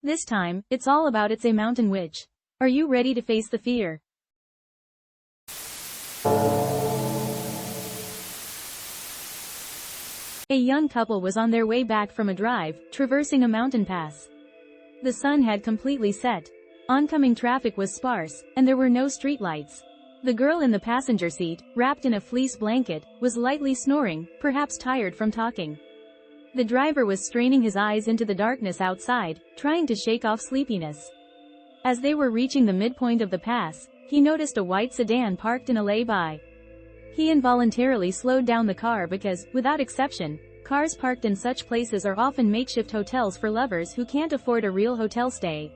This time, it's all about it's a mountain witch. Are you ready to face the fear? A young couple was on their way back from a drive, traversing a mountain pass. The sun had completely set. Oncoming traffic was sparse, and there were no streetlights. The girl in the passenger seat, wrapped in a fleece blanket, was lightly snoring, perhaps tired from talking. The driver was straining his eyes into the darkness outside, trying to shake off sleepiness. As they were reaching the midpoint of the pass, he noticed a white sedan parked in a lay-by. He involuntarily slowed down the car because, without exception, cars parked in such places are often makeshift hotels for lovers who can't afford a real hotel stay.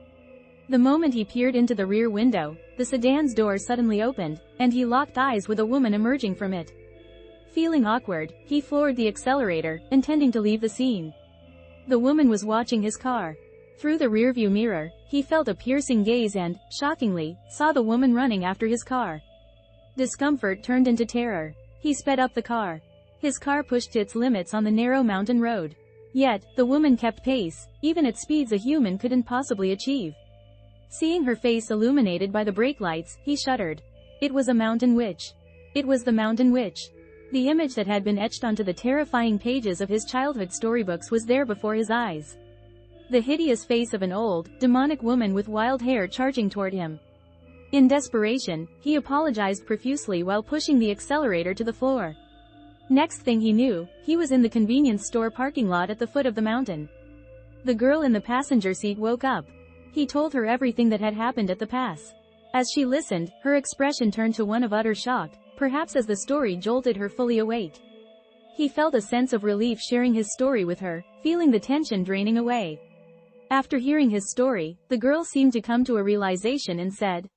The moment he peered into the rear window, the sedan's door suddenly opened, and he locked eyes with a woman emerging from it. Feeling awkward, he floored the accelerator, intending to leave the scene. The woman was watching his car. Through the rearview mirror, he felt a piercing gaze and, shockingly, saw the woman running after his car. Discomfort turned into terror. He sped up the car. His car pushed to its limits on the narrow mountain road. Yet, the woman kept pace, even at speeds a human couldn't possibly achieve. Seeing her face illuminated by the brake lights, he shuddered. It was a mountain witch. It was the mountain witch. The image that had been etched onto the terrifying pages of his childhood storybooks was there before his eyes. The hideous face of an old, demonic woman with wild hair charging toward him. In desperation, he apologized profusely while pushing the accelerator to the floor. Next thing he knew, he was in the convenience store parking lot at the foot of the mountain. The girl in the passenger seat woke up. He told her everything that had happened at the pass. As she listened, her expression turned to one of utter shock, perhaps as the story jolted her fully awake. He felt a sense of relief sharing his story with her, feeling the tension draining away. After hearing his story, the girl seemed to come to a realization and said,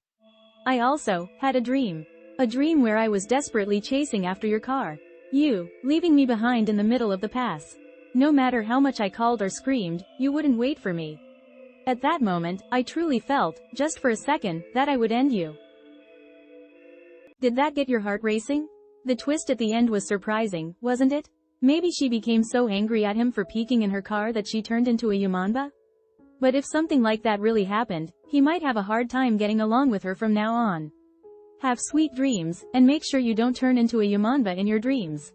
"I also had a dream. A dream where I was desperately chasing after your car. You, leaving me behind in the middle of the pass. No matter how much I called or screamed, you wouldn't wait for me. At that moment, I truly felt, just for a second, that I would end you." Did that get your heart racing? The twist at the end was surprising, wasn't it? Maybe she became so angry at him for peeking in her car that she turned into a Yumamba? But if something like that really happened, he might have a hard time getting along with her from now on. Have sweet dreams, and make sure you don't turn into a Yumamba in your dreams.